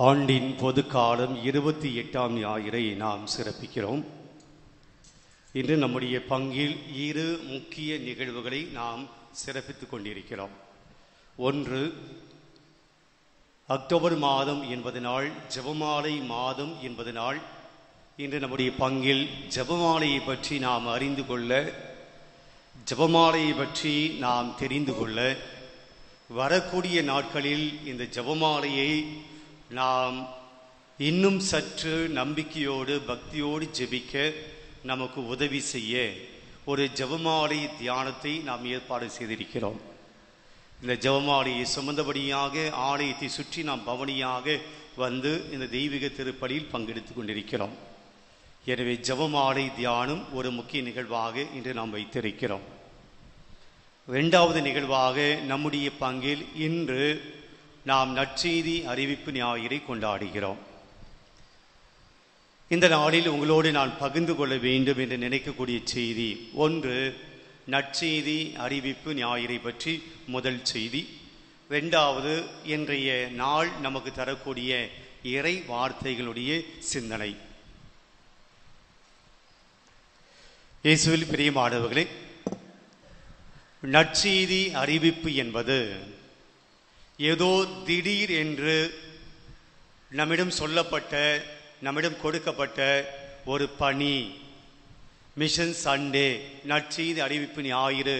ஆண்டின் பொதுக்காலம் 28ஆம் ஞாயிறை நாம் சிறப்பிக்கிறோம். இன்று நம்முடைய பங்கில் 2 முக்கிய நிகழ்வுகளை நாம் சிறப்பித்துக் கொண்டிருக்கிறோம். ஒன்று, அக்டோபர் மாதம் என்பதனால் ஜெபமாலை மாதம் என்பதனால் இன்று நம்முடைய பங்கில் ஜெபமாலையை பற்றி நாம் அறிந்து கொள்ள, ஜெபமாலையை பற்றி நாம் தெரிந்து கொள்ள, வரக்கூடிய நாட்களில் இந்த ஜெபமாலையை நாம் இன்னும் சற்று நம்பிக்கையோடு பக்தியோடு ஜெபிக்க நமக்கு உதவி செய்ய ஒரு ஜெபமாலை தியானத்தை நாம் ஏற்பாடு செய்திருக்கிறோம். இந்த ஜெபமாலையை சுமந்தபடியாக ஆலயத்தை சுற்றி நாம் பவனியாக வந்து இந்த தெய்வீக திருப்பலியில் பங்கெடுத்துக் கொண்டிருக்கிறோம். எனவே ஜெபமாலை தியானம் ஒரு முக்கிய நிகழ்வாக இன்று நாம் வைத்திருக்கிறோம். 2வது நிகழ்வாக நம்முடைய பங்கில் இன்று நாம் நற்செய்தி அறிவிப்பு ஞாயிறை கொண்டாடுகிறோம். இந்த நாளில் உங்களோடு நான் பகிர்ந்து கொள்ள வேண்டும் என்று நினைக்கக்கூடிய செய்தி ஒன்று, நற்செய்தி அறிவிப்பு ஞாயிறை பற்றி முதல் செய்தி. 2வது, இன்றைய நாள் நமக்கு தரக்கூடிய இறை வார்த்தைகளுடைய சிந்தனை. இயேசுவில் பிரியமானவர்களே, நற்செய்தி அறிவிப்பு என்பது ஏதோ திடீர் என்று நம்மிடம் சொல்லப்பட்ட, நம்மிடம் கொடுக்கப்பட்ட ஒரு பணி, மிஷன் சண்டே, நற்செய்தி அறிவிப்பு ஞாயிறு.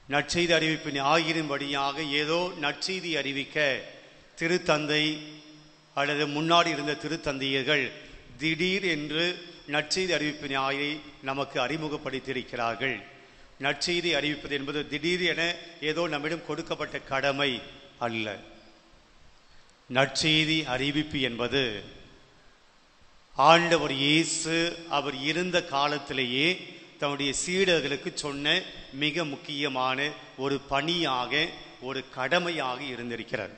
நற்செய்தி அறிவிப்பு ஞாயிறின் வழியாக ஏதோ நற்செய்தி அறிவிக்க திருத்தந்தை அல்லது முன்னாடி இருந்த திருத்தந்தையர்கள் திடீர் என்று நற்செய்தி அறிவிப்பு ஞாயிறை நமக்கு அறிமுகப்படுத்தியிருக்கிறார்கள். நற்செய்தி அறிவிப்பது என்பது திடீர் என ஏதோ நம்மிடம் கொடுக்கப்பட்ட கடமை அல்ல. நற்செய்தி அறிவிப்பு என்பது ஆண்டவர் இயேசு அவர் இருந்த காலத்திலேயே தன்னுடைய சீடர்களுக்கு சொன்ன மிக முக்கியமான ஒரு பணியாக, ஒரு கடமையாக இருந்திருக்கிறார்.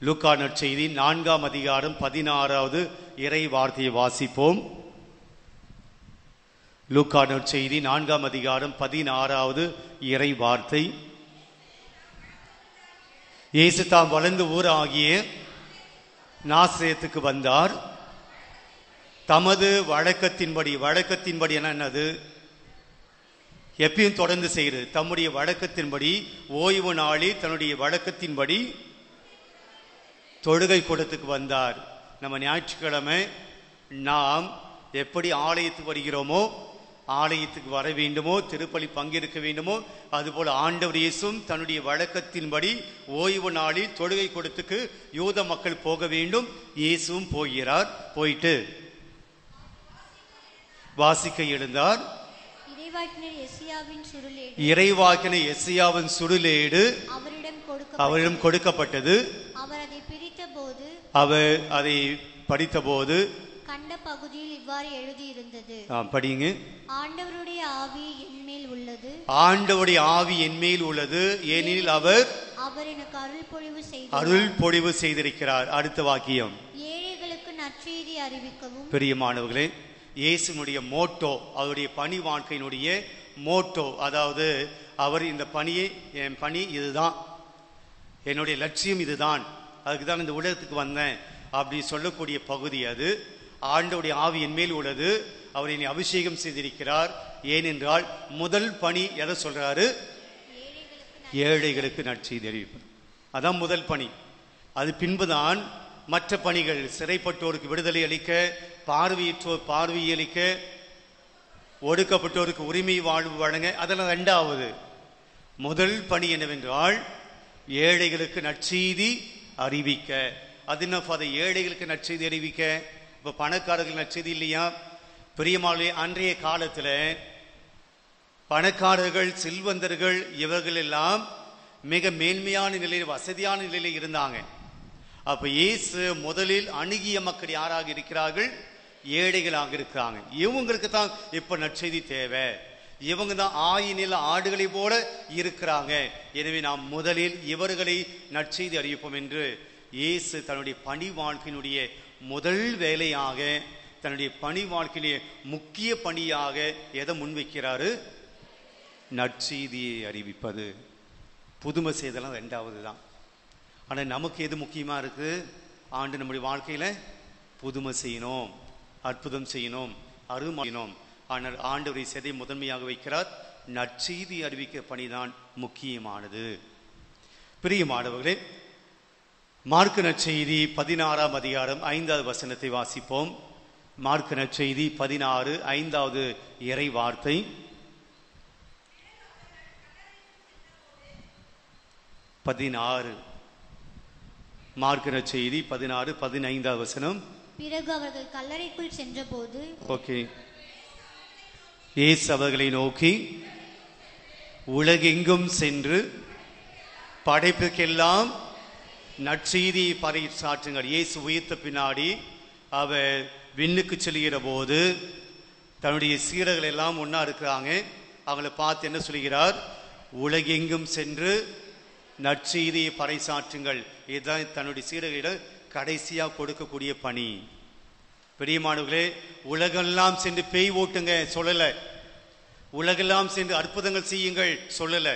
லூக்கா நற்செய்தி 4ஆம் அதிகாரம் 16வது இறை வார்த்தையை வாசிப்போம். லூக்கா நற்செய்தி 4ஆம் அதிகாரம் 16வது இறை வார்த்தை. இயேசு தாம் வளர்ந்த ஊர் ஆகிய நாசரேத்துக்கு வந்தார். தமது வழக்கத்தின்படி, வழக்கத்தின்படி என்னது, எப்பயும் தொடர்ந்து செய்கிறது, தம்முடைய வழக்கத்தின்படி ஓய்வு நாளில் தன்னுடைய வழக்கத்தின்படி தொழுகை கூடத்துக்கு வந்தார். நம்ம ஞாயிற்றுக்கிழமை நாம் எப்படி ஆலயத்துக்கு வருகிறோமோ, ஆலயத்துக்கு வர வேண்டுமோ, திருப்பலி பங்கெடுக்க வேண்டுமோ, அதுபோல ஆண்டவர் இயேசுவும் தன்னுடைய வழக்கத்தின்படி ஓய்வு நாளில் தொழுகை கூடத்துக்கு யூத மக்கள் போக வேண்டும். இயேசுவும் போகிறார். போயிட்டு வாசிக்க எழுந்தார். இறைவாக்கினர் எசையாவின் சுருளேடு அவரிடம் கொடுக்கப்பட்டது. அவர் அதை படித்தபோது கண்ட பகுதியில் இவ்வாறு எழுதி இருந்தது. படிங்க. ஆண்டவருடைய ஆவி என்மேல் உள்ளது. ஆண்டவருடைய ஆவி என்மேல் உள்ளது, ஏனெனில் அவர் எனக்கு அருள் பொழிவு செய்திருக்கிறார். அடுத்த வாக்கியம், ஏழைகளுக்கு நற்செய்தி அறிவிக்கவும். பிரியமானவர்களே, இயேசுனுடைய மோட்டோ, அவருடைய பணி வாழ்க்கையினுடைய மோட்டோ, அதாவது அவர் இந்த பணியை, என் பணி இதுதான், என்னுடைய லட்சியம் இதுதான், அதுக்கு தான் இந்த உலகத்துக்கு வந்தேன் அப்படி சொல்லக்கூடிய பகுதி அது. ஆண்டவருடைய ஆவி என்மேல் உள்ளது, அவர் என்னை அபிஷேகம் செய்திருக்கிறார். ஏனென்றால் முதல் பணி எதை சொல்றாரு? ஏழைகளுக்கு நற்செய்தி அறிவிப்பது. அதான் முதல் பணி. அது பின்புதான் மற்ற பணிகள், சிறைப்பட்டோருக்கு விடுதலை அளிக்க, பார்வையற்றோர் பார்வையளிக்க, ஒடுக்கப்பட்டோருக்கு உரிமை வாழ்வு வழங்க, அதெல்லாம் 2வது. முதல் பணி என்னவென்றால் ஏழைகளுக்கு நற்செய்தி அறிவிக்க. அது என்ன ஃபாதர், ஏழைகளுக்கு நற்செய்தி அறிவிக்க? இப்போ பணக்காரர்கள் நற்செய்தி இல்லையா? பிரியமானவர்களே, அன்றைய காலத்தில் பணக்காரர்கள், செல்வந்தர்கள் இவர்கள் எல்லாம் மிக மேன்மையான நிலையில், வசதியான நிலையில் இருந்தாங்க. அப்ப இயேசு முதலில் அணுகிய மக்கள் யாராக இருக்கிறார்கள்? ஏழைகளாக இருக்கிறாங்க. இவங்களுக்கு தான் இப்ப நற்செய்தி தேவை. இவங்க தான் ஆயினில் ஆடுகளை போல இருக்கிறாங்க. எனவே நாம் முதலில் இவர்களை நற்செய்தி அறிவிப்போம் என்று இயேசு தன்னுடைய பணி வாழ்க்கையினுடைய முதல் வேலையாக, தன்னுடைய பணி வாழ்க்கையிலே முக்கிய பணியாக எதை முன்வைக்கிறாரு? நற்செய்தியை அறிவிப்பது. புதுமை செய்தலாம் 2வது தான். ஆனால் நமக்கு எது முக்கியமாக இருக்குது? ஆண்டு நம்முடைய வாழ்க்கையில் புதுமை செய்யணும், அற்புதம் செய்யணும், அருமையணும். ஆனால் ஆண்டவரை செதை முதன்மையாக வைக்கிறார். நற்செய்தி அறிவிக்க பணிதான் முக்கியமானது. பிரியமானவர்களே, மார்க்கு நற்செய்தி 16ஆம் அதிகாரம் 5வது வசனத்தை வாசிப்போம். மார்க்கு நற்செய்தி 16 5வது இறை வார்த்தை. 16 மார்க்கு நற்செய்தி 16 15வது வசனம். பிறகு அவர்கள் கல்லறைக்குள் சென்றபோது ஓகே, இயேசு அவர்களை நோக்கி, உலகெங்கும் சென்று படைப்புக்கெல்லாம் நற்செய்தியை பறைசாற்றுங்கள். இயேசு உயிர்த்த பின்னாடி அவர் விண்ணுக்கு செல்கிற போது தன்னுடைய சீடர்கள் எல்லாம் ஒன்னா இருக்கிறாங்க. அவங்களை பார்த்து என்ன சொல்கிறார்? உலகெங்கும் சென்று நற்செய்தியை பறைசாற்றுங்கள். இதுதான் தன்னுடைய சீடர்களிடம் கடைசியாக கொடுக்கக்கூடிய பணி. பெரியமானவர்களே, உலகெல்லாம் சென்று பேய் ஓட்டுங்க சொல்லல, உலகெல்லாம் சென்று அற்புதங்கள் செய்யுங்கள் சொல்லல,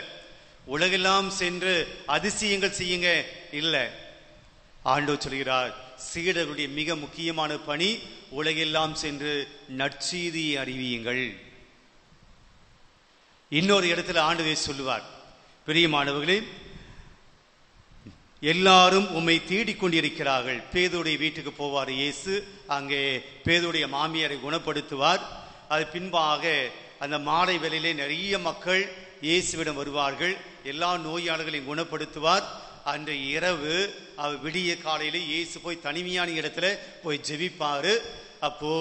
உலகெல்லாம் சென்று அதிசயங்கள் செய்யுங்க இல்ல. ஆண்டவர் சொல்கிறார், சீடர்களுடைய மிக முக்கியமான பணி உலகெல்லாம் சென்று நற்செய்தியை அறிவியுங்கள். இன்னொரு இடத்துல ஆண்டவர் சொல்லுவார், பிரியமானவர்களே, எல்லாரும் உம்மை தேடிக்கொண்டிருக்கிறார்கள். பேதுடைய வீட்டுக்கு போவார் இயேசு. அங்கே பேதுடைய மாமியாரை குணப்படுத்துவார். அது பின்பாக அந்த மாலை வேளையிலே நிறைய மக்கள் இயேசுவிடம் வருவார்கள். எல்லா நோயாளர்களையும் குணப்படுத்துவார். அன்று இரவு விடிய காலையில இயேசு போய் தனிமையான இடத்துல போய் ஜெபிப்பாரு. அப்போ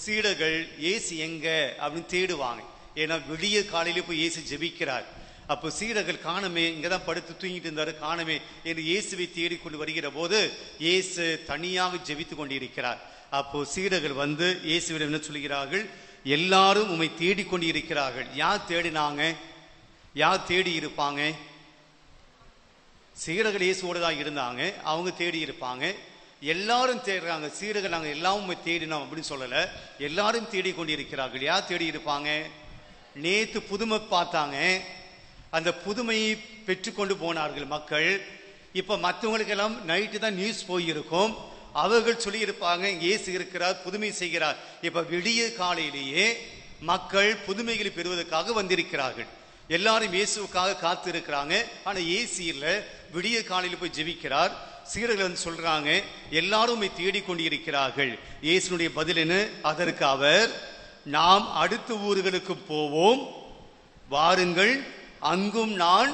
சீடர்கள் இயேசு எங்க அப்படின்னு தேடுவாங்க. ஏன்னா விடிய காலையில போய் இயேசு ஜெபிக்கிறார். அப்போ சீடர்கள் காணமே, இங்கதான் படுத்து தூங்கிட்டு இருந்தாரு, காணமே என்று இயேசுவை தேடிக்கொண்டு வருகிற போது இயேசு தனியாக ஜெபித்து கொண்டிருக்கிறார். அப்போ சீடர்கள் வந்து இயேசுவிடம் என்ன சொல்கிறார்கள்? எல்லாரும் உம்மை தேடிக்கொண்டு இருக்கிறார்கள். யார் தேடினாங்க? யார் தேடி இருப்பாங்க? சீடர்கள் இயேசுவோட தான் இருந்தாங்க, அவங்க தேடி இருப்பாங்க. எல்லாரும் தேடுறாங்க. சீடர்கள் நாங்கள் எல்லாம் உம்மை தேடினோம் அப்படின்னு சொல்லல, எல்லாரும் தேடிக்கொண்டிருக்கிறார்கள். யார் தேடி இருப்பாங்க? நேத்து புதுமை பார்த்தாங்க, அந்த புதுமையை பெற்றுக்கொண்டு போனார்கள் மக்கள். இப்ப மற்றவங்களுக்கு எல்லாம் நைட்டு தான் நியூஸ் போயிருக்கும், அவர்கள் சொல்லி இருப்பாங்க இயேசு இருக்கிறார், புதுமை செய்கிறார். இப்ப விடிய காலையிலேயே மக்கள் புதுமைகளை பெறுவதற்காக வந்திருக்கிறார்கள். எல்லாரும் இயேசுக்காக காத்து இருக்கிறாங்க. ஆனா இயேசு இல்ல, விடிய காலையில போய் ஜெபிக்கிறார். சீடர்கள் வந்து சொல்றாங்க, எல்லாரும் தேடிக்கொண்டு இருக்கிறார்கள். இயேசுனுடைய பதில் என்ன? அதற்கு அவர், நாம் அடுத்த ஊர்களுக்கு போவோம், வாருங்கள், அங்கும் நான்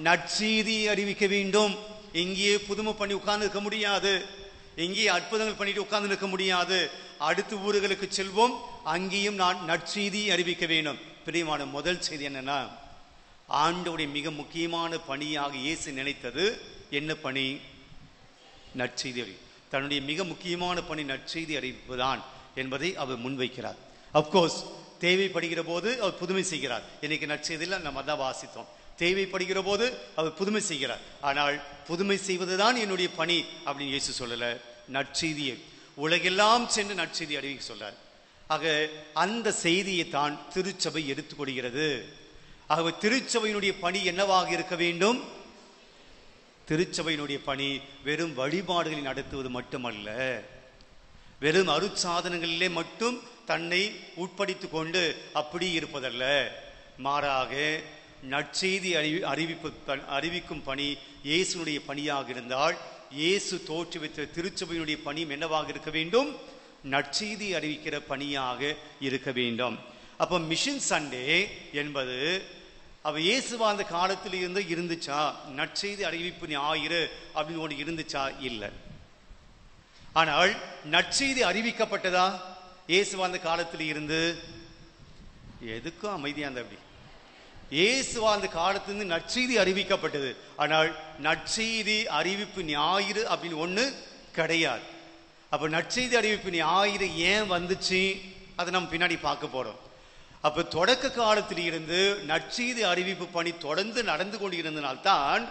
நற்செய்தி அறிவிக்க வேண்டும். இங்கேயே புதுமை பண்ணி உட்கார்ந்து இருக்க முடியாது, இங்கேயே அற்புதங்கள் பண்ணிட்டு உட்கார்ந்து இருக்க முடியாது. அடுத்த ஊர்களுக்கு செல்வோம், அங்கேயும் நான் நற்செய்தி அறிவிக்க வேண்டும். பிரியமான முதல் செய்தி என்னன்னா, ஆண்டவருடைய மிக முக்கியமான பணியாக இயேசு நினைத்தது என்ன பணி? நற்செய்தி அறிவிப்பு. தன்னுடைய மிக முக்கியமான பணி நற்செய்தி அறிவிப்புதான் என்பதை அவர் முன்வைக்கிறார். அப்கோர்ஸ் தேவைப்படுகிற போது அவர் புதுமை செய்கிறார். இன்னைக்கு நற்செய்தியில் நம்ம தான் வாசித்தோம், தேவைப்படுகிற போது அவர் புதுமை செய்கிறார். ஆனால் புதுமை செய்வதுதான் என்னுடைய பணி அப்படின்னு இயேசு சொல்லல, நற்செய்தியை உலகெல்லாம் சென்று நற்செய்தி அறிவிக்க சொல்றார். ஆக அந்த செய்தியை தான் திருச்சபை எடுத்துக்கொள்கிறது. ஆகவே திருச்சபையினுடைய பணி என்னவாக இருக்க வேண்டும்? திருச்சபையினுடைய பணி வெறும் வழிபாடுகளை நடத்துவது மட்டுமல்ல, வெறும் அருட்சாதனங்களிலே மட்டும் தன்னை உட்படுத்திக் கொண்டு அப்படி இருப்பதல்ல. மாறாக நற்செய்தி அறிவிக்கும் பணி இயேசுனுடைய பணியாக இருந்தால், இயேசு தோற்றுவித்த திருச்சபையினுடைய பணியும் என்னவாக இருக்க வேண்டும்? நற்செய்தி அறிவிக்கிற பணியாக இருக்க வேண்டும். அப்ப மிஷன் சண்டே என்பது அவ இயேசு வாழ்ந்த காலத்தில் இருந்து இருந்துச்சா? நற்செய்தி அறிவிப்பு ஞாயிறு அப்படின்னு ஒன்று இருந்துச்சா? இல்லை. ஆனால் நற்செய்தி அறிவிக்கப்பட்டதா இயேசு வாழ்ந்த காலத்தில் இருந்து? எதுக்கும் அமைதியா இருந்த அப்படி இயேசு வாழ்ந்த காலத்திலிருந்து நற்செய்தி அறிவிக்கப்பட்டது. ஆனால் நற்செய்தி அறிவிப்பு ஞாயிறு அப்படின்னு ஒண்ணு கிடையாது. அப்ப நற்செய்தி அறிவிப்பு ஞாயிறு ஏன் வந்துச்சு அதை நம்ம பின்னாடி பார்க்க போறோம். அப்ப தொடக்க காலத்தில் இருந்து நற்செய்தி அறிவிப்பு பணி தொடர்ந்து நடந்து கொண்டு இருந்தனால்தான்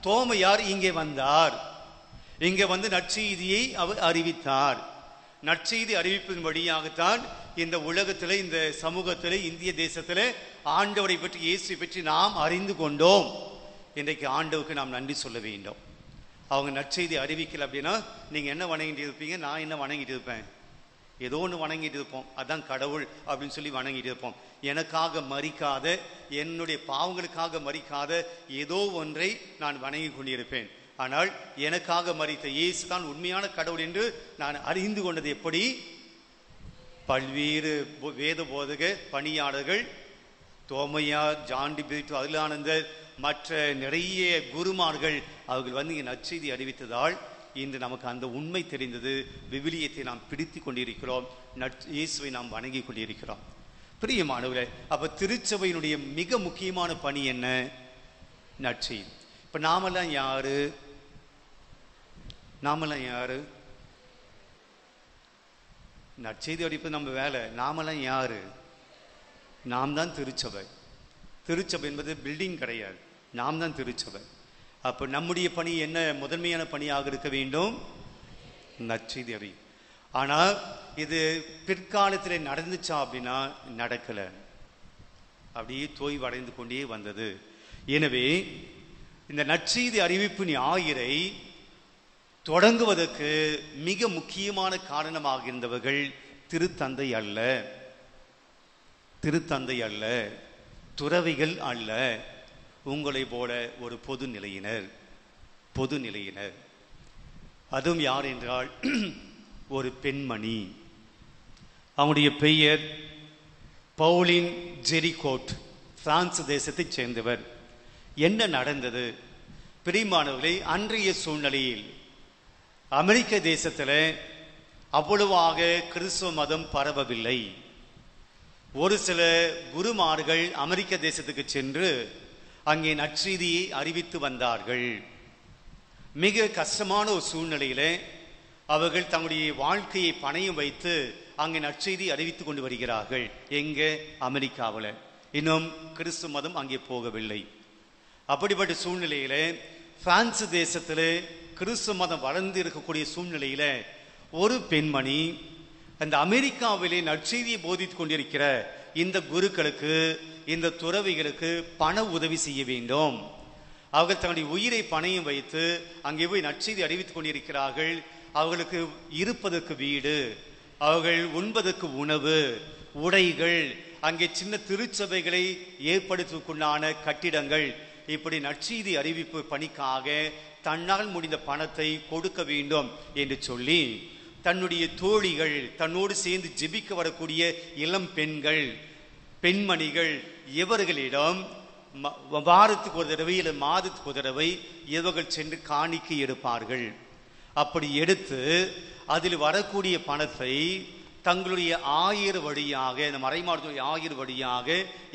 தோமையார் இங்கே வந்தார். இங்க வந்து நற்செய்தியை அவர் அறிவித்தார். நற்செய்தி அறிவிப்பின் வழியாகத்தான் இந்த உலகத்திலே, இந்த சமூகத்திலே, இந்திய தேசத்திலே ஆண்டவரை பற்றி, இயேசு பற்றி நாம் அறிந்து கொண்டோம். இன்றைக்கு ஆண்டவருக்கு நாம் நன்றி சொல்ல வேண்டும். அவங்க நற்செய்தி அறிவிக்கல அப்படின்னா நீங்க என்ன வணங்கிட்டு இருப்பீங்க? நான் என்ன வணங்கிட்டு இருப்பேன்? ஏதோ ஒன்று வணங்கிட்டு இருப்போம், அதான் கடவுள் அப்படின்னு சொல்லி வணங்கிட்டு இருப்போம். எனக்காக மரிக்காத, என்னுடைய பாவங்களுக்காக மரிக்காத ஏதோ ஒன்றை நான் வணங்கி கொண்டிருப்பேன். ஆனால் எனக்காக மரித்த இயேசு தான் உண்மையான கடவுள் என்று நான் அறிந்து கொண்டது எப்படி? பல்வேறு வேத போதக பணியாளர்கள், தோமையார், ஜான் டி பிரிட்டோ, அருளானந்தர், மற்ற நிறைய குருமார்கள் அவர்கள் வந்து இங்கே நற்செய்தி அறிவித்ததால் இன்று நமக்கு அந்த உண்மை தெரிந்தது. விவிலியத்தை நாம் பிடித்து கொண்டிருக்கிறோம், இயேசுவை நாம் வணங்கி கொண்டிருக்கிறோம். பிரியமானவர்களே, அப்ப திருச்சபையினுடைய மிக முக்கியமான பணி என்ன? நற்செய்தி. இப்ப நாமெல்லாம் யாரு? நற்செய்தி அறிவிப்பது நம்ம வேலை. நாமெல்லாம் யாரு? நாம் தான் திருச்சபை. திருச்சபை என்பது பில்டிங் கிடையாது, நாம் தான் திருச்சபை. அப்ப நம்முடைய பணி என்ன? முதன்மையான பணியாக இருக்க வேண்டும், நற்செய்தி அறி. ஆனால் இது பிற்காலத்தில் நடந்துச்சா அப்படின்னா நடக்கல, அப்படியே தோய்வடைந்து கொண்டே வந்தது. எனவே இந்த நற்செய்தி அறிவிப்பு ஞாயிறை தொடங்குவதற்கு மிக முக்கியமான காரணமாக இருந்தவர்கள் திருத்தந்தை அல்ல, துறவிகள் அல்ல, உங்களை போல ஒரு பொது நிலையினர். அதுவும் யார் என்றால் ஒரு பெண்மணி. அவனுடைய பெயர் பவுலின் ஜெரிகோட், பிரான்ஸ் தேசத்தைச் சேர்ந்தவர். என்ன நடந்தது? பிரியமானவர்களே, அன்றைய சூழ்நிலையில் அமெரிக்க தேசத்தில் அவ்வளவாக கிறிஸ்துவ மதம் பரவவில்லை. ஒரு சில குருமார்கள் அமெரிக்க தேசத்துக்கு சென்று அங்கே நற்செய்தியை அறிவித்து வந்தார்கள். மிக கஷ்டமான ஒரு சூழ்நிலையில அவர்கள் தங்களுடைய வாழ்க்கையை பணையம் வைத்து அங்கே நற்செய்தி அறிவித்துக் கொண்டு வருகிறார்கள். எங்க? அமெரிக்காவில். இன்னும் கிறிஸ்துவ மதம் அங்கே போகவில்லை. அப்படிப்பட்ட சூழ்நிலையில பிரான்ஸ் தேசத்தில் கிறிஸ்துவ மதம் வளர்ந்து இருக்கக்கூடிய சூழ்நிலையில ஒரு பெண்மணி அந்த அமெரிக்காவிலே நற்செய்தியை போதித்துக் கொண்டிருக்கிற இந்த குருக்களுக்கு, இந்த துறவிகளுக்கு பண உதவி செய்ய வேண்டும். அவர்கள் தங்களுடைய உயிரை பணையம் வைத்து அங்கே போய் நற்செய்தி அறிவித்துக் கொண்டிருக்கிறார்கள். அவர்களுக்கு இருப்பதற்கு வீடு, அவர்கள் உண்பதற்கு உணவு, உடைகள், அங்கே சின்ன திருச்சபைகளை ஏற்படுத்துவதற்குண்டான கட்டிடங்கள், இப்படி நற்செய்தி அறிவிப்பு பணிக்காக தன்னால் முடிந்த பணத்தை கொடுக்க வேண்டும் என்று சொல்லி தன்னுடைய தோழிகள், தன்னோடு சேர்ந்து ஜெபிக்க வரக்கூடிய இளம் பெண்கள், பெண்மணிகள், இவர்களிடம் வாரத்துக்கு ஒரு தடவை இல்லை மாதத்துக்கு ஒரு தடவை இவர்கள் சென்று காணிக்கை எடுப்பார்கள். அப்படி எடுத்து அதில் வரக்கூடிய பணத்தை தங்களுடைய ஆயர் வழியாக, இந்த மறைமாவட்டத்துடைய ஆயர் வழியாக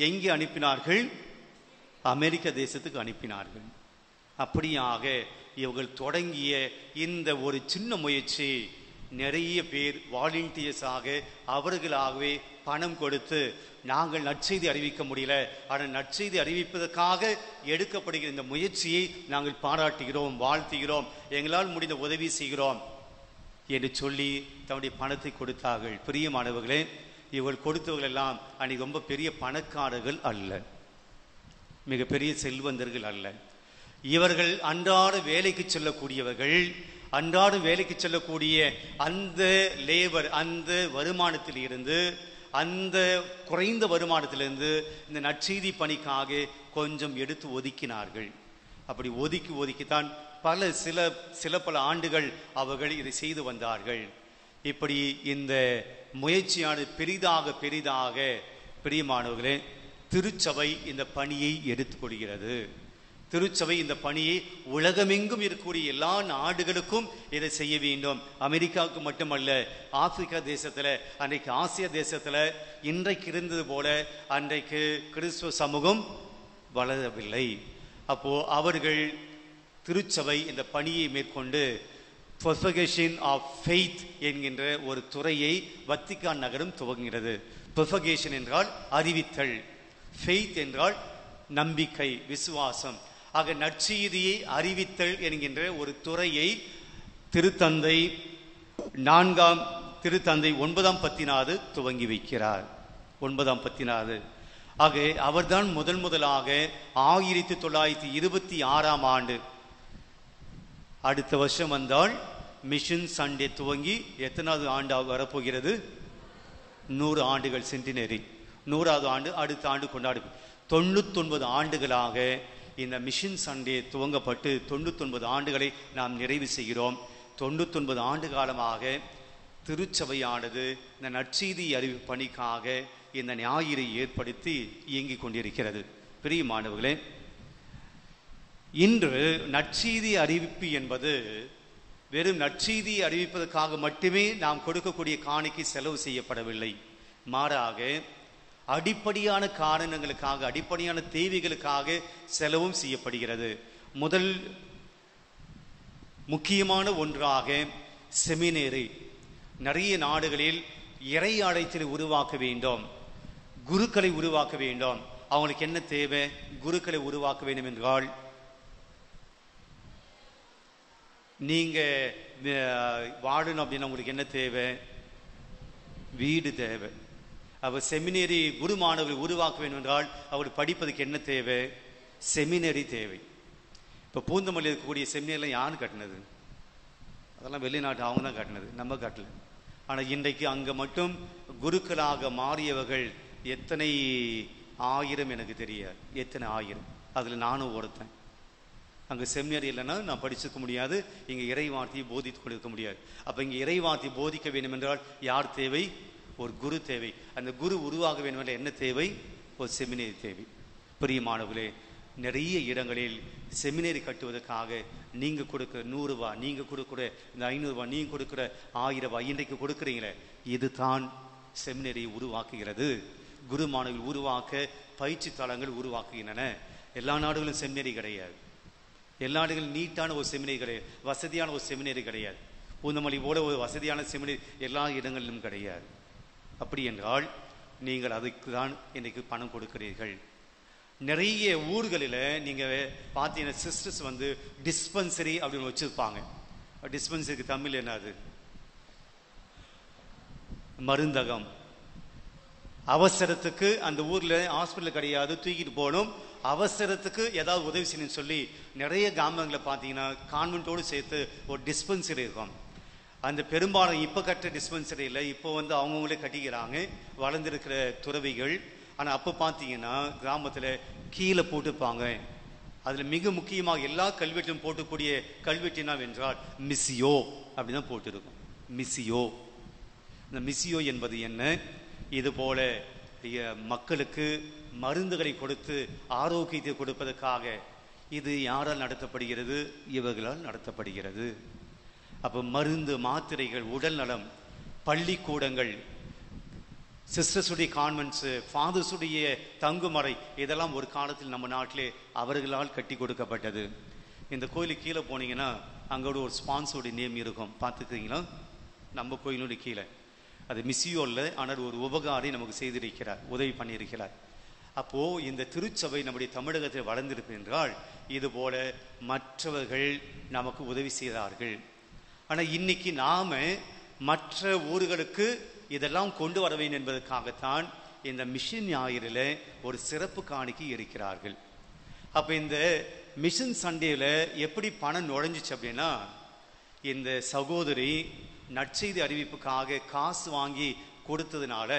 எங்கே அனுப்பினார்கள்? அமெரிக்க தேசத்துக்கு அனுப்பினார்கள். அப்படியாக இவர்கள் தொடங்கிய இந்த ஒரு சின்ன முயற்சி நிறைய பேர் வாலண்டியர்ஸாக அவர்களாகவே பணம் கொடுத்து, நாங்கள் நற்செய்தி அறிவிக்க முடியல, ஆனால் நற்செய்தி அறிவிப்பதற்காக எடுக்கப்படுகிற இந்த முயற்சியை நாங்கள் பாராட்டுகிறோம், வாழ்த்துகிறோம், எங்களால் முடிந்த உதவி செய்கிறோம் என்று சொல்லி தன்னுடைய பணத்தை கொடுத்தார்கள். பிரியமானவர்களே, இவர்கள் கொடுத்தவர்கள் எல்லாம் அன்னைக்கு ரொம்ப பெரிய பணக்காரர்கள் அல்ல, மிகப்பெரிய செல்வந்தர்கள் அல்ல. இவர்கள் அன்றாட வேலைக்கு செல்லக்கூடியவர்கள். அன்றாட வேலைக்கு செல்லக்கூடிய அந்த லேபர், அந்த வருமானத்தில் இருந்து, அந்த குறைந்த வருமானத்திலிருந்து இந்த நற்செய்தி பணிக்காக கொஞ்சம் எடுத்து ஒதுக்கினார்கள். அப்படி ஒதுக்கித்தான் சில பல ஆண்டுகள் அவர்கள் இதை செய்து வந்தார்கள். இப்படி இந்த முயற்சியானது பெரிதாக பிரியமானவர்களே, திருச்சபை இந்த பணியை எடுத்துக்கொள்கிறது. திருச்சபை இந்த பணியை உலகமெங்கும் இருக்கக்கூடிய எல்லா நாடுகளுக்கும் இதை செய்ய வேண்டும். அமெரிக்காவுக்கு மட்டுமல்ல, ஆப்பிரிக்கா தேசத்துல, அன்றைக்கு ஆசிய தேசத்துல இன்றைக்கு இருந்தது போல அன்றைக்கு கிறிஸ்துவ சமூகம் வளரவில்லை. அப்போ அவர்கள் திருச்சபை இந்த பணியை மேற்கொண்டு propagation of faith என்கின்ற ஒரு துறையை வத்திக்கான் நகரம் துவங்குகிறது. propagation என்றால் அறிவித்தல், faith என்றால் நம்பிக்கை, விசுவாசம். ஆக நற்செய்தியை அறிவித்தல் என்கின்ற ஒரு துறையை திருத்தந்தை 9ஆம் பத்தினாது துவங்கி வைக்கிறார். 9ஆம் பத்தினாது. ஆக அவர்தான் முதலாக 1926ஆம் ஆண்டு அடுத்த வருஷம் வந்தால் மிஷன் சண்டே துவங்கி எத்தனாவது ஆண்டு வரப்போகிறது? 100 ஆண்டுகள் சென்டினரி. 100வது ஆண்டு அடுத்த ஆண்டு கொண்டாடும். 99 ஆண்டுகளாக இந்த மிஷன் சண்டே துவங்கப்பட்டு 99 ஆண்டுகளை நாம் நிறைவு செய்கிறோம். 99 ஆண்டு காலமாக திருச்சபையானது இந்த நற்செய்தி அறிவிப்பு பணிக்காக இந்த ஞாயிறை ஏற்படுத்தி இயங்கிக் கொண்டிருக்கிறது. பிரியமானவர்களே, இன்று நற்செய்தி அறிவிப்பு என்பது வெறும் நற்செய்தி அறிவிப்பதற்காக மட்டுமே நாம் கொடுக்கக்கூடிய காணிக்கை செலவு செய்யப்படவில்லை. மாறாக அடிப்படையான காரணங்களுக்காக, அடிப்படையான தேவைகளுக்காக செலவும் செய்யப்படுகிறது. முதல் முக்கியமான ஒன்றாக செமினேரி. நிறைய நாடுகளில் இறை ஆலயத்தை உருவாக்க வேண்டும், குருக்களை உருவாக்க வேண்டும். அவங்களுக்கு என்ன தேவை? குருக்களை உருவாக்க வேண்டும் என்றால் நீங்க வாழணும் அப்படின்னா உங்களுக்கு என்ன தேவை? வீடு தேவை. அவர் செமினரி குரு மாணவர்கள் உருவாக்க வேண்டும் என்றால் அவர் படிப்பதற்கு என்ன தேவை? செமினரி தேவை. இப்போ பூந்தமல்லி இருக்கக்கூடிய செமினரிலாம் யார் கட்டினது? அதெல்லாம் வெளிநாட்டு அவங்க தான் கட்டினது, நம்ம கட்டல. ஆனால் இன்றைக்கு அங்கே மட்டும் குருக்களாக மாறியவர்கள் எத்தனை ஆயிரம் எனக்கு தெரியாது. எத்தனை ஆயிரம், அதில் நானும் ஒருத்தன். அங்கே செமினரி இல்லைன்னா நான் படிச்சுக்க முடியாது, இங்கே இறை வார்த்தையை போதித்து கொடுக்க முடியாது. அப்போ இங்கே இறை வார்த்தையை போதிக்க வேண்டும் என்றால் யார் தேவை? ஒரு குரு தேவை. அந்த குரு உருவாக வேண்டும் என்றால் என்ன தேவை? ஒரு செமினரி தேவை. பிரியமானவர்களே, நிறைய இடங்களில் செமினரி கட்டுவதற்காக நீங்கள் கொடுக்குற 100 ரூபாய், நீங்கள் கொடுக்குற இந்த 500 ரூபாய், நீங்கள் கொடுக்குற 1000 ரூபாய் இன்றைக்கு கொடுக்குறீங்களே, இதுதான் செமினரி உருவாக்குகிறது. குரு மாணவர்கள் உருவாக்க பயிற்சி தளங்கள் உருவாக்குகின்றன. எல்லா நாடுகளும் செமினரி கிடையாது. எல்லா நாடுகளும் நீட்டான ஒரு செமினரி கிடையாது, வசதியான ஒரு செமினரி கிடையாது. பூந்தமல்லி போல ஒரு வசதியான செமினரி எல்லா இடங்களிலும் கிடையாது. அப்படி என்றால் நீங்கள் அதுக்கு தான் இன்றைக்கு பணம் கொடுக்கிறீர்கள். நிறைய ஊர்களில் நீங்கள் பார்த்தீங்கன்னா சிஸ்டர்ஸ் டிஸ்பென்சரி அப்படின்னு வச்சுருப்பாங்க. டிஸ்பென்சரிக்கு தமிழ் என்னது? மருந்தகம். அவசரத்துக்கு அந்த ஊரில் ஹாஸ்பிட்டல் கிடையாது, தூக்கிட்டு போகணும், அவசரத்துக்கு ஏதாவது உதவி செய்யணும்னு சொல்லி நிறைய கிராமங்களை பார்த்தீங்கன்னா கான்வென்ட்டோடு சேர்த்து ஒரு டிஸ்பென்சரி இருக்கும். அந்த பெரும்பாலும் இப்போ கட்டுற டிஸ்பென்சரி இல்லை, இப்போ அவங்கவுங்களே கட்டிக்கிறாங்க வளர்ந்துருக்கிற துறவிகள். ஆனால் அப்போ பார்த்தீங்கன்னா கிராமத்தில் கீழே போட்டுப்பாங்க. அதில் மிக முக்கியமாக எல்லா கல்வெட்டிலும் போட்டக்கூடிய கல்வெட்டினா என்றால் மிஸ்ஸியோ அப்படி தான் போட்டிருக்கும். மிஸ்ஸியோ. இந்த மிஸ்ஸியோ என்பது என்ன? இது போல மக்களுக்கு மருந்துகளை கொடுத்து ஆரோக்கியத்தை கொடுப்பதற்காக இது யாரால் நடத்தப்படுகிறது? இவர்களால் நடத்தப்படுகிறது. அப்போ மருந்து, மாத்திரைகள், உடல் நலம், பள்ளிக்கூடங்கள், சிஸ்டர்ஸுடைய கான்வென்ட்ஸு, ஃபாதர்ஸுடைய தங்குமறை, இதெல்லாம் ஒரு காலத்தில் நம்ம நாட்டிலே அவர்களால் கட்டி கொடுக்கப்பட்டது. இந்த கோயிலுக்கு கீழே போனீங்கன்னா அங்கோட ஒரு ஸ்பான்சருடைய நேம் இருக்கும், பார்த்துக்கிறீங்களா? நம்ம கோயிலுடைய கீழே அது மிஸ்ஸியோ இல்லை, ஆனால் ஒரு உபகாரி நமக்கு செய்திருக்கிறார், உதவி பண்ணியிருக்கிறார். அப்போது இந்த திருச்சபை நம்முடைய தமிழகத்தில் வளர்ந்திருப்பு என்றால் இது போல மற்றவர்கள் நமக்கு உதவி செய்கிறார்கள். ஆனால் இன்னைக்கு நாம மற்ற ஊர்களுக்கு இதெல்லாம் கொண்டு வர வேண்டும் என்பதற்காகத்தான் இந்த மிஷன் ஞாயிறில் ஒரு சிறப்பு காணிக்கை இருக்கிறார்கள். அப்போ இந்த மிஷன் சண்டேல எப்படி பணம் நுழைஞ்சிச்சு அப்படின்னா, இந்த சகோதரி நற்செய்தி அறிவிப்புக்காக காசு வாங்கி கொடுத்ததுனால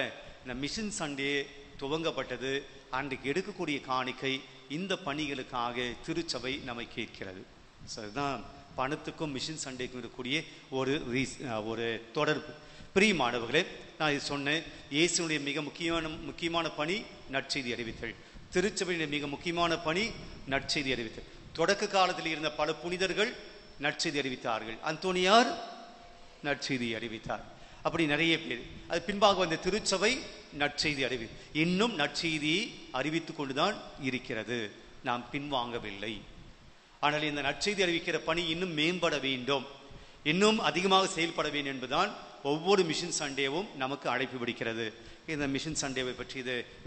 இந்த மிஷன் சண்டே துவங்கப்பட்டது. அன்றைக்கு எடுக்கக்கூடிய காணிக்கை இந்த பணிகளுக்காக திருச்சபை நம்மை கேட்கிறது. அதுதான் பணத்துக்கும் மிஷன் சண்டேக்கும் இருக்கக்கூடிய ஒரு தொடர்பு. பிரியமானவர்களே, நான் இது சொன்னேன், இயேசுனுடைய மிக முக்கியமான பணி நற்செய்தி அறிவித்தல். திருச்சபையுடைய மிக முக்கியமான பணி நற்செய்தி அறிவித்தல். தொடக்க காலத்தில் இருந்த பல புனிதர்கள் நற்செய்தி அறிவித்தார்கள். அந்தோனியார் நற்செய்தி அறிவித்தார். அப்படி நிறைய பேர். அது பின்பாக வந்த திருச்சபை நற்செய்தி இன்னும் நற்செய்தியை அறிவித்து கொண்டுதான் இருக்கிறது. நாம் பின்வாங்கவில்லை. ஆனால் இந்த நற்செய்தி அறிவிக்கிற பணி இன்னும் மேம்பட வேண்டும், இன்னும் அதிகமாக செயல்பட வேண்டும் என்பதுதான் ஒவ்வொரு மிஷன் சண்டேவும் நமக்கு அழைப்பு விடுக்கிறது. இந்த மிஷன் சண்டேவை பற்றி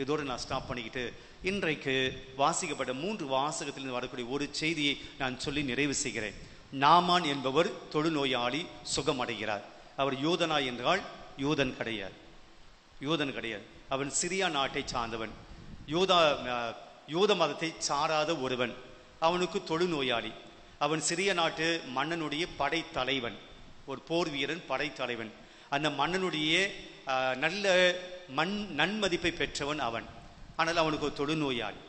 இதோடு நான் ஸ்டாப் பண்ணிக்கிட்டு இன்றைக்கு வாசிக்கப்பட்ட 3 வாசகத்திலிருந்து வரக்கூடிய ஒரு செய்தியை நான் சொல்லி நிறைவு செய்கிறேன். நாமான் என்பவர் தொழுநோயாளி சுகமடைகிறார். அவர் யூதனா என்றால் யூதன் கிடையாது. அவன் சிரியா நாட்டை சார்ந்தவன், யூத மதத்தை சாராத ஒருவன். அவனுக்கு தொழுநோயாளி. அவன் சிறிய நாட்டு மன்னனுடைய படைத்தலைவன், ஒரு போர் வீரன், படைத்தலைவன். அந்த மன்னனுடைய நல்ல நன்மதிப்பை பெற்றவன் அவன். ஆனால் அவனுக்கு ஒரு தொழுநோயாளி.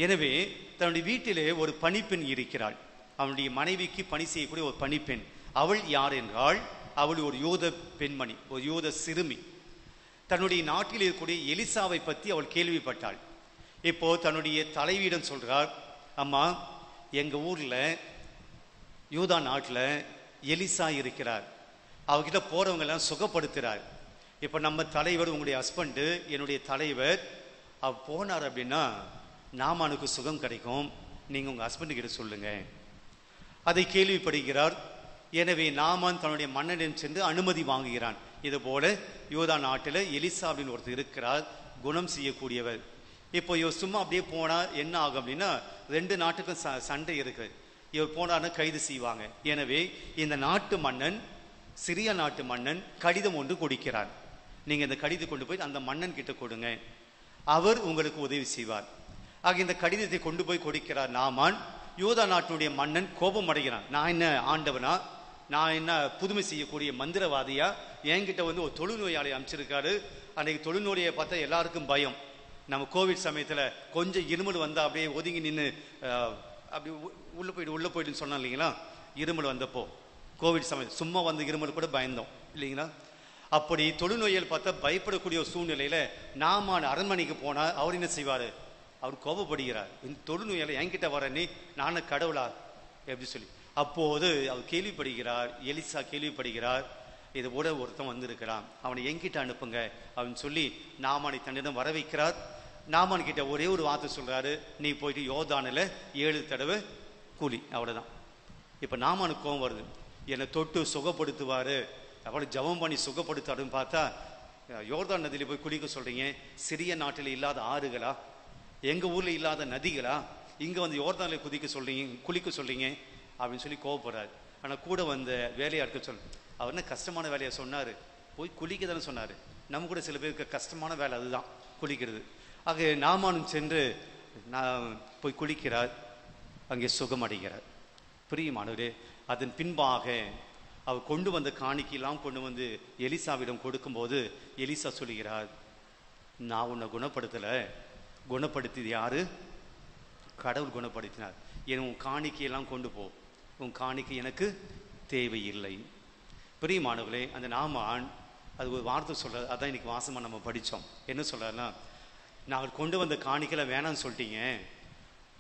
எனவே தன்னுடைய வீட்டிலே ஒரு பணிப்பெண் இருக்கிறாள். அவனுடைய மனைவிக்கு பணி செய்யக்கூடிய ஒரு பணிப்பெண். அவள் யார் என்றால், அவள் ஒரு யூத பெண்மணி, ஒரு யூத சிறுமி. தன்னுடைய நாட்டில் இருக்கக்கூடிய எலிசாவை பற்றி அவள் கேள்விப்பட்டாள். இப்போ தன்னுடைய தலைவியிடம் சொல்றார், அம்மா, எங்க ஊர்ல யூதா நாட்டில் எலிசா இருக்கிறார், அவகிட்ட போறவங்க எல்லாம் சுகப்படுத்துறார். இப்ப நம்ம தலைவர், உங்களுடைய ஹஸ்பண்டு, என்னுடைய தலைவர், அவர் போனார் அப்படின்னா நாமானுக்கு சுகம் கிடைக்கும், நீங்க உங்க ஹஸ்பண்டு கிட்ட சொல்லுங்க. அதை கேள்விப்படுகிறார். எனவே நாமான் தன்னுடைய மன்னனிடம் சென்று அனுமதி வாங்குகிறான். இது போல யூதா நாட்டில் எலிசா அப்படின்னு ஒருத்தர் இருக்கிறார், குணம் செய்யக்கூடியவர். இப்போ இவர் சும்மா அப்படியே போனா என்ன ஆகும் அப்படின்னா, 2 நாட்டுக்கும் சண்டை இருக்கு. இவர் போனார்னு கைது செய்வாங்க. எனவே இந்த நாட்டு மன்னன், சிறிய நாட்டு மன்னன் கடிதம் ஒன்று கொடுக்கிறார். நீங்க இந்த கடிதத்தை கொண்டு போய் அந்த மன்னன் கிட்ட கொடுங்க, அவர் உங்களுக்கு உதவி செய்வார். ஆக இந்த கடிதத்தை கொண்டு போய் கொடுக்கிறார் நாமான். யூதா நாட்டுடைய மன்னன் கோபம் அடைகிறான். நான் என்ன ஆண்டவனா, நான் என்ன புதுமை செய்யக்கூடிய மந்திரவாதியா, என்கிட்ட வந்து ஒரு தொழுநோயாளி அமைச்சிருக்காரு. அன்னைக்கு தொழுநோயை பார்த்தா எல்லாருக்கும் பயம். நம்ம கோவிட் சமயத்தில் கொஞ்சம் இருமல் வந்தா அப்படியே ஒதுங்கி நின்று அப்படி உள்ள போயிடுன்னு சொன்னோம் இல்லைங்களா. இருமல் வந்தப்போ கோவிட் சமயத்தில் சும்மா வந்து இருமல் கூட பயந்தோம் இல்லைங்களா. அப்படி தொழுநோயால் பார்த்தா பயப்படக்கூடிய ஒரு சூழ்நிலையில நாமான் அரண்மனைக்கு போனா அவர் என்ன செய்வாரு, அவர் கோபப்படுகிறார். இந்த தொழுநோயால என்கிட்ட வர நீ, நானும் கடவுளா எப்படி சொல்லி. அப்போது அவர் கேள்விப்படுகிறார், எலிசா கேள்விப்படுகிறார், இது போல ஒருத்தன் வந்திருக்கிறான், அவனை என்கிட்ட அனுப்புங்க அப்படின்னு சொல்லி நாமானை தன்னிடம் வர வைக்கிறார். நாமான் கிட்ட ஒரே ஒரு வார்த்தை சொல்றாரு, நீ போயிட்டு யோர்தானில் 7 தடவை கூலி, அவ்வளவுதான். இப்ப நாமானுக்கு கோபம் வருது, என்னை தொட்டு சுகப்படுத்துவாரு, அவளை ஜபம் பண்ணி சுகப்படுத்தாருன்னு பார்த்தா, யோர்தான் நதியில போய் குளிக்க சொல்றீங்க, சிறிய நாட்டில் இல்லாத ஆறுகளா, எங்க ஊர்ல இல்லாத நதிகளா, இங்க வந்து யோர்தான்ல குளிக்க சொல்றீங்க அப்படின்னு சொல்லி கோவப்படுறாரு. ஆனா கூட வந்த வேலையாட்கள் சொல்ல, அவர் என்ன கஷ்டமான வேலையை சொன்னாரு, போய் குளிக்க தானே சொன்னாரு. நம்ம கூட சில பேருக்கு கஷ்டமான வேலை அதுதான், குளிக்கிறது. ஆக நாமானும் சென்று போய் குளிக்கிறார், அங்கே சுகமடைகிறார். பிரியமானவரே, அதன் பின்பாக அவர் கொண்டு வந்த காணிக்கையெல்லாம் கொண்டு வந்து எலிசாவிடம் கொடுக்கும்போது எலிசா சொல்லுகிறார், நான் உன்னை குணப்படுத்தல, குணப்படுத்தியது யாரு, கடவுள் குணப்படுத்தினார். என் உன் காணிக்கையெல்லாம் கொண்டு போ, உன் காணிக்கை எனக்கு தேவையில்லை. பிரியமானவர்களே, அந்த நாமான் அது ஒரு வார்த்தை சொல்றாரு, அதான் இன்னைக்கு வாசமா நம்ம படித்தோம். என்ன சொல்றாருன்னா, நாங்கள் கொண்டு வந்த காணிக்கையில வேணாம்னு சொல்லிட்டீங்க,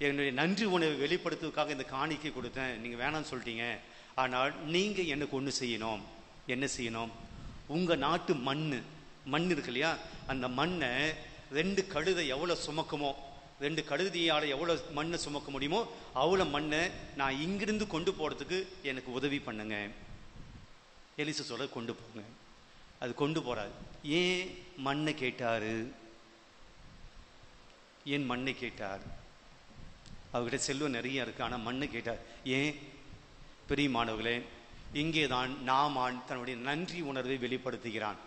என்னுடைய நன்றி உணவை வெளிப்படுத்துவதற்காக இந்த காணிக்கை கொடுத்தேன், நீங்க வேணாம்னு சொல்லிட்டீங்க. ஆனால் நீங்க எனக்கு ஒன்று செய்யணும். என்ன செய்யணும், உங்க நாட்டு மண் இருக்கு இல்லையா, அந்த மண்ணை 2 கழுதை எவ்வளவு சுமக்குமோ, 2 கழுதையால எவ்வளவு மண்ணை சுமக்க முடியுமோ அவ்வளவு மண்ணை நான் இங்கிருந்து கொண்டு போறதுக்கு எனக்கு உதவி பண்ணுங்க. எலிசா சொல்ல, கொண்டு போங்க. அது கொண்டு போறாரு. ஏன் மண்ணை கேட்டாரு, ஏன் மண்ணை கேட்டார்? அவர்கிட்ட செல்வம் நிறைய இருக்கு, ஆனா மண்ணை கேட்டார். ஏன்? பிரியமானவர்களே, இங்கேதான் நாமான் தன்னுடைய நன்றி உணர்வை வெளிப்படுத்துகிறான்.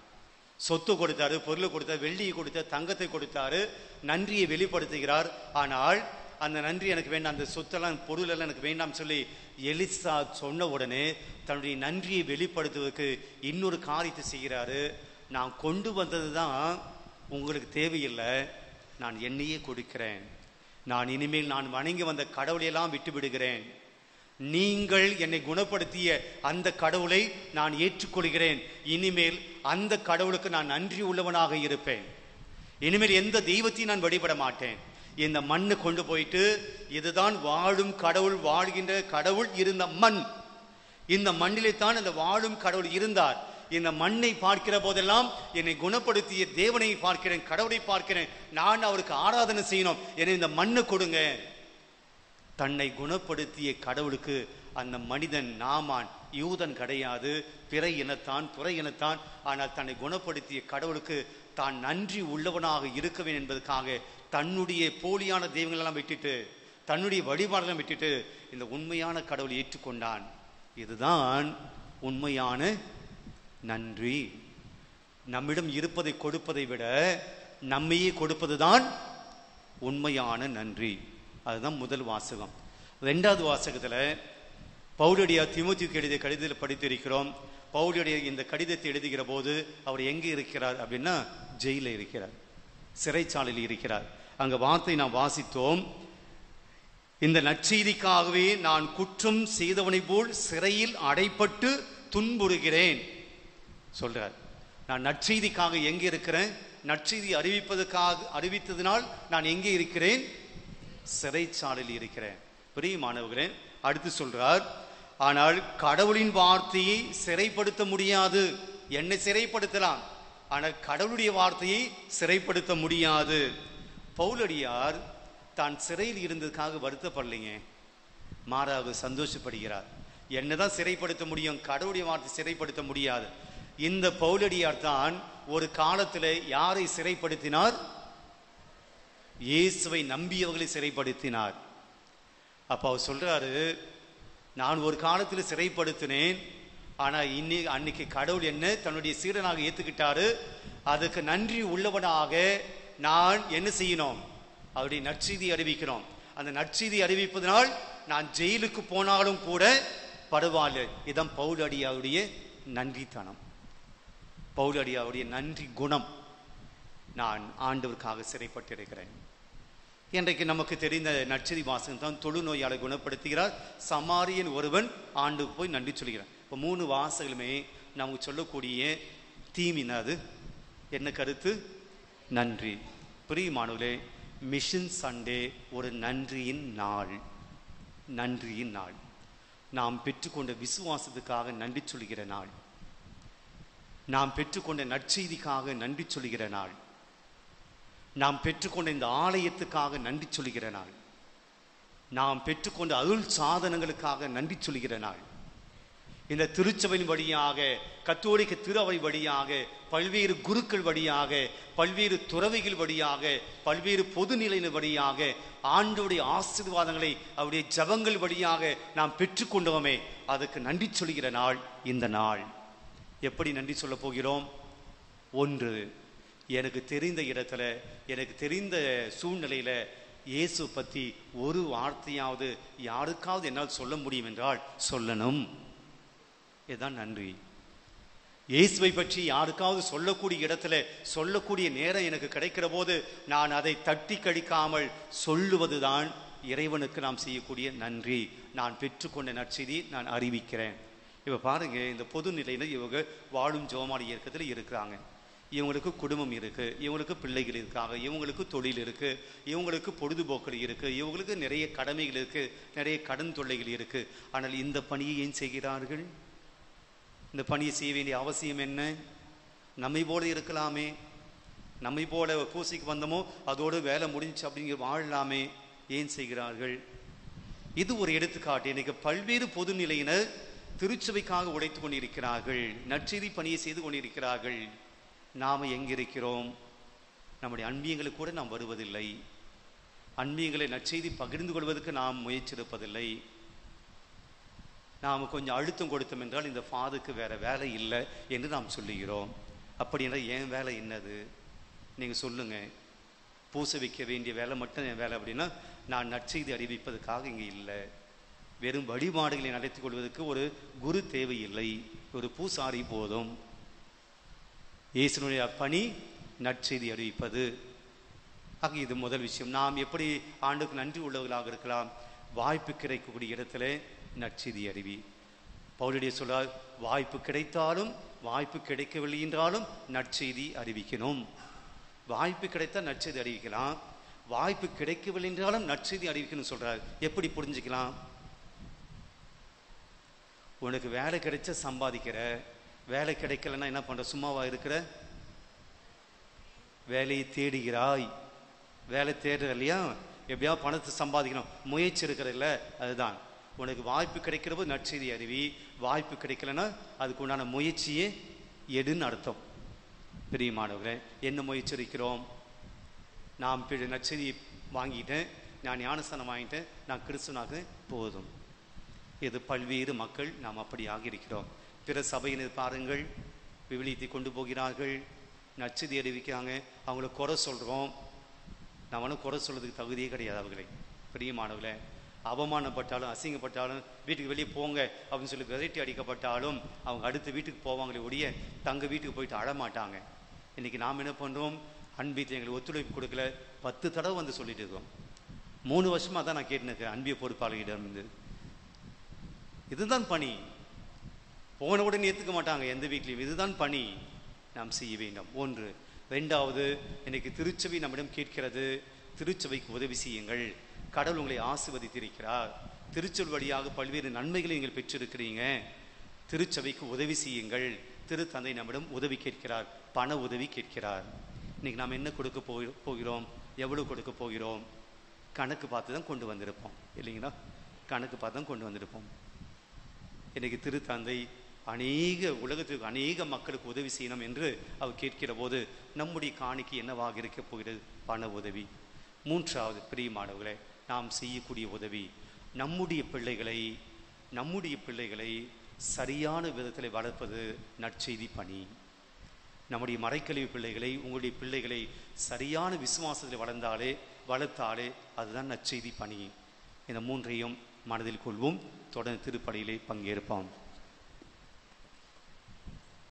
சொத்து கொடுத்தாரு, பொருளை கொடுத்தாரு, வெள்ளியை கொடுத்தாரு, தங்கத்தை கொடுத்தாரு, நன்றியை வெளிப்படுத்துகிறார். ஆனால் அந்த நன்றி எனக்கு வேண்டாம், அந்த சொத்தெல்லாம் பொருள் எல்லாம் எனக்கு வேண்டாம் சொல்லி எலிசா சொன்ன உடனே தன்னுடைய நன்றியை வெளிப்படுத்துவதற்கு இன்னொரு காரியத்தை செய்கிறாரு. நான் கொண்டு வந்தது தான் உங்களுக்கு தேவையில்லை, நான் என்னையே கொடுக்கிறேன். நான் இனிமேல் நான் வணங்கி வந்த கடவுளையெல்லாம் விட்டு விடுகிறேன். நீங்கள் என்னை குணப்படுத்திய அந்த கடவுளை நான் ஏற்றுக்கொள்கிறேன். இனிமேல் அந்த கடவுளுக்கு நான் நன்றி உள்ளவனாக இருப்பேன். இனிமேல் எந்த தெய்வத்தையும் நான் வழிபட மாட்டேன். இந்த மண்ணு கொண்டு போயிட்டு, இதுதான் வாழும் கடவுள், வாழ்கின்ற கடவுள் இருந்த மண். இந்த மண்ணிலே தான் அந்த வாழும் கடவுள் இருந்தார். இந்த மண்ணை பார்க்கிற போதெல்லாம் என்னை குணப்படுத்திய தேவனை பார்க்கிறேன், கடவுளை பார்க்கிறேன், நான் அவருக்கு ஆராதனை செய்யணும். என்னை இந்த மண்ணை கொடுங்க. தன்னை குணப்படுத்திய கடவுளுக்கு அந்த மனிதன் நாமான் யூதன் கிடையாது, பிற இனத்தான், துறை இனத்தான். ஆனால் தன்னை குணப்படுத்திய கடவுளுக்கு தான் நன்றி உள்ளவனாக இருக்கவேன் என்பதற்காக தன்னுடைய போலியான தெய்வங்களெல்லாம் விட்டுட்டு, தன்னுடைய வழிபாடெல்லாம் விட்டுட்டு இந்த உண்மையான கடவுளை ஏற்றுக்கொண்டான். இதுதான் உண்மையான நன்றி. நம்மிடம் இருப்பதை கொடுப்பதை விட நம்மையே கொடுப்பதுதான் உண்மையான நன்றி. அதுதான் முதல் வாசகம். 2வது வாசகத்துல பவுலடியார் தீமோத்தேயுவுக்கு எழுதிய கடிதத்தில் படித்திருக்கிறோம். பவுலுடைய இந்த கடிதத்தை எழுதுகிற போது அவர் எங்கே இருக்கிறார் அப்படின்னா ஜெயில இருக்கிறார், சிறைச்சாலையில் இருக்கிறார். அங்க வார்த்தை நாம் வாசித்தோம், இந்த நற்செய்திக்காகவே நான் குற்றம் செய்தவனை போல் சிறையில் அடைப்பட்டு துன்புறுகிறேன் சொல்றார். நான் நற்செய்திக்காக எங்கே இருக்கிறேன்? நற்செய்தி அறிவித்ததினால் நான் எங்கே இருக்கிறேன்? சிறைச்சாலையில் இருக்கிறேன். பிரியமானவர்களே, அடுத்து சொல்றார், ஆனால் கடவுளின் வார்த்தையை சிறைப்படுத்த முடியாது. என்னை சிறைப்படுத்தலாம், ஆனால் கடவுளுடைய வார்த்தையை சிறைப்படுத்த முடியாது. பவுலடியார் தான் சிறையில் இருந்ததுக்காக வருத்தப்படலைங்க, மாறாக சந்தோஷப்படுகிறார். என்னதான் சிறைப்படுத்த முடியும், கடவுளுடைய வார்த்தை சிறைப்படுத்த முடியாது. இந்த பவுலடியார் தான் ஒரு காலத்தில் யாரை சிறைப்படுத்தினார்? இயேசுவை நம்பியவர்களை சிறைப்படுத்தினார். அப்ப அவர் சொல்றாரு, நான் ஒரு காலத்தில் சிறைப்படுத்தினேன், ஆனா அன்னைக்கு கடவுள் என்ன தன்னுடைய சீடனாக ஏத்துக்கிட்டாரு. அதுக்கு நன்றி உள்ளவனாக நான் என்ன செய்யணும்? அவருடைய நற்செய்தி அறிவிக்கணும். அந்த நற்செய்தி அறிவிப்பதனால் நான் ஜெயிலுக்கு போனாலும் கூட பரவாயில்ல. இதான் பவுலடியாருடைய நன்றித்தனம், பவுலடியாருடைய நன்றி குணம். நான் ஆண்டவருக்காக சிறைப்பட்டிருக்கிறேன். இன்றைக்கு நமக்கு தெரிந்த நற்செய்தி வாசகம் தான் தொழுநோயாளை குணப்படுத்துகிறார். சமாரியன் ஒருவன் ஆண்டுக்கு போய் நன்றி சொல்கிறார். இப்போ 3 வாசகங்களுமே நமக்கு சொல்லக்கூடிய தீமினது என்ன கருத்து? நன்றி. பிரியமானவர்களே, மிஷன் சண்டே ஒரு நன்றியின் நாள். நன்றியின் நாள். நாம் பெற்றுக்கொண்ட விசுவாசத்துக்காக நன்றி சொல்கிற நாள். நாம் பெற்றுக்கொண்ட நற்செய்திக்காக நன்றி சொல்கிற நாள். நாம் பெற்றுக்கொண்ட இந்த ஆலயத்துக்காக நன்றி சொல்கிற நாள். நாம் பெற்றுக்கொண்ட அருள் சாதனங்களுக்காக நன்றி சொல்கிற நாள். இந்த திருச்சபையின் வழியாக, கத்தோலிக்க திருஅவை வழியாக, பல்வேறு குருக்கள் வழியாக, பல்வேறு துறவிகள் வழியாக, பல்வேறு பொதுநிலையின் வழியாக ஆண்டவருடைய ஆசீர்வாதங்களை அவருடைய ஜபங்கள் வழியாக நாம் பெற்றுக்கொண்டோமே, அதுக்கு நன்றி சொல்கிற நாள் இந்த நாள். எப்படி நன்றி சொல்ல போகிறோம்? ஒன்று, எனக்கு தெரிந்த இடத்துல, எனக்கு தெரிந்த சூழ்நிலையில இயேசு பத்தி ஒரு வார்த்தையாவது யாருக்காவது என்னால் சொல்ல முடியும் என்றால் சொல்லணும். இதுதான் நன்றி. இயேசுவை பற்றி யாருக்காவது சொல்லக்கூடிய இடத்துல, சொல்லக்கூடிய நேரம் எனக்கு கிடைக்கிற போது நான் அதை தட்டி கழிக்காமல் சொல்லுவதுதான் இறைவனுக்கு நாம் செய்யக்கூடிய நன்றி. நான் பெற்றுக்கொண்ட நற்செய்தி நான் அறிவிக்கிறேன். இப்ப பாருங்க, இந்த பொது நிலையில இவங்க வாழும் ஜெபமாலை இயக்கத்தில் இருக்கிறாங்க. இவங்களுக்கு குடும்பம் இருக்கு, இவங்களுக்கு பிள்ளைகள் இருக்காங்க, இவங்களுக்கு தொழில் இருக்கு, இவங்களுக்கு பொழுதுபோக்கள் இருக்கு, இவங்களுக்கு நிறைய கடமைகள் இருக்கு, நிறைய கடன் தொல்லைகள் இருக்கு. ஆனால் இந்த பணியை ஏன் செய்கிறார்கள்? இந்த பணியை செய்ய வேண்டிய அவசியம் என்ன? நம்மை போல இருக்கலாமே, நம்மை போல பூசைக்கு வந்தோமோ அதோடு வேலை முடிஞ்சு அப்படிங்கிற வாழலாமே, ஏன் செய்கிறார்கள்? இது ஒரு எடுத்துக்காட்டு. இன்னைக்கு பல்வேறு பொதுநிலையினர் திருச்சபைக்காக உழைத்து கொண்டிருக்கிறார்கள், நற்செய்தி பணியை செய்து கொண்டிருக்கிறார்கள். நாம் எங்கிருக்கிறோம்? நம்முடைய அன்பியங்களுக்கு கூட நாம் வருவதில்லை. அன்பியங்களை நற்செய்தி பகிர்ந்து கொள்வதற்கு நாம் முயற்சிருப்பதில்லை. நாம் கொஞ்சம் அழுத்தம் கொடுத்தோம் என்றால் இந்த ஃபாதுக்கு வேற வேலை இல்லை என்று நாம் சொல்லுகிறோம். அப்படி என்றால் என் வேலை என்னது? நீங்கள் சொல்லுங்க. பூசை வைக்க வேண்டிய வேலை மட்டும் என் வேலை அப்படின்னா, நான் நற்செய்தி அறிவிப்பதற்காக இங்கே இல்லை. வெறும் வழிபாடுகளை நடத்தி கொள்வதற்கு ஒரு குரு தேவையில்லை, ஒரு பூசாரி போதும். இயேசுனுடைய பணி நற்செய்தி அறிவிப்பது. ஆக இது முதல் விஷயம். நாம் எப்படி ஆண்டுக்கு நன்றி உள்ளவர்களாக இருக்கலாம்? வாய்ப்பு கிடைக்கக்கூடிய இடத்துல நற்செய்தி அறிவி. பவுலுடைய சொல்லால், வாய்ப்பு கிடைத்தாலும் வாய்ப்பு கிடைக்கவில்லை என்றாலும் நற்செய்தி அறிவிக்கணும். வாய்ப்பு கிடைத்தால் நற்செய்தி அறிவிக்கலாம், வாய்ப்பு கிடைக்கவில்லை என்றாலும் நற்செய்தி அறிவிக்கணும் சொல்றாரு. எப்படி புரிஞ்சுக்கலாம்? உனக்கு வேலை கிடைச்ச சம்பாதிக்கிற, வேலை கிடைக்கலன்னா என்ன பண்ற? சும்மாவா இருக்கிற? வேலையை தேடுகிறாய். வேலை தேடுற இல்லையா? எப்படியாவது பணத்தை சம்பாதிக்கணும் முயற்சி இருக்கிறதில்ல, அதுதான். உனக்கு வாய்ப்பு கிடைக்கிறப்போ நற்செய்தி அறிவி, வாய்ப்பு கிடைக்கலன்னா அதுக்கு உண்டான முயற்சியே எடுன்னு அர்த்தம். பிரியமானவர்களே, என்ன முயற்சி இருக்கிறோம்? நாம் நற்செய்தி வாங்கிட்டேன், நான் ஞானஸ்தானம் வாங்கிட்டேன், நான் கிறிஸ்துவனாக போதும். இது பல்வேறு மக்கள் நாம் அப்படியாக இருக்கிறோம். பிற சபையினர் பாருங்கள், விவிலியத்தை கொண்டு போகிறார்கள், நற்செய்தி அறிவிக்கிறாங்க, அவங்கள குறை சொல்கிறோம். நம்மளும் குறை சொல்றதுக்கு தகுதியே கிடையாது அவர்களை. பிரியமானவர்களே, அவமானப்பட்டாலும் அசிங்கப்பட்டாலும் வீட்டுக்கு வெளியே போங்க அப்படின்னு சொல்லி விரட்டி அடிக்கப்பட்டாலும் அவங்க அடுத்த வீட்டுக்கு போவாங்களே ஒழிய தங்க வீட்டுக்கு போயிட்டு அழமாட்டாங்க. இன்னைக்கு நாம் என்ன பண்ணுறோம்? அன்பியத்தில் எங்களுக்கு ஒத்துழைப்பு கொடுக்கல. 10 தடவை வந்து சொல்லிட்டு இருக்கோம். 3 வருஷமாக தான் நான் கேட்டுருக்கேன் அன்பிய பொறுப்பாளர்களிடம் இருந்து. இதுதான் பணி. போன உடனே ஏற்றுக்க மாட்டாங்க எந்த வீட்லையும். இதுதான் பணி நாம் செய்ய வேண்டும். 1. 2வது, இன்னைக்கு திருச்சபை நம்மிடம் கேட்கிறது, திருச்சபைக்கு உதவி செய்யுங்கள். கடவுள் உங்களை ஆசீர்வதித்திருக்கிறார். திருச்சொல் வழியாக பல்வேறு நன்மைகளை நீங்கள் பெற்றிருக்கிறீங்க. திருச்சபைக்கு உதவி செய்யுங்கள். திருத்தந்தை நம்மிடம் உதவி கேட்கிறார், பண உதவி கேட்கிறார். இன்னைக்கு நாம் என்ன கொடுக்க போகிறோம்? எவ்வளவு கொடுக்க போகிறோம்? கணக்கு பார்த்து தான் கொண்டு வந்திருப்போம் இல்லைங்களா? கணக்கு பார்த்து தான் கொண்டு வந்திருப்போம். இன்னைக்கு திருத்தந்தை உலகத்துக்கு அநேக மக்களுக்கு உதவி செய்யணும் என்று அவர் கேட்கிற போது நம்முடைய காணிக்கை என்னவாக இருக்க போகிறது? பண உதவி. 3வது, பிரியமானவர்களே, நாம் செய்யக்கூடிய உதவி நம்முடைய பிள்ளைகளை சரியான விதத்தில் வளர்ப்பது நற்செய்தி பணி. நம்முடைய மறைக்கல்வி பிள்ளைகளை, உங்களுடைய பிள்ளைகளை சரியான விசுவாசத்தில் வளர்த்தாலே அதுதான் நற்செய்தி பணி. இந்த 3ஐயும் மனதில் கொள்வோம். தொடர்ந்து திருப்பலியிலே பங்கேற்போம்.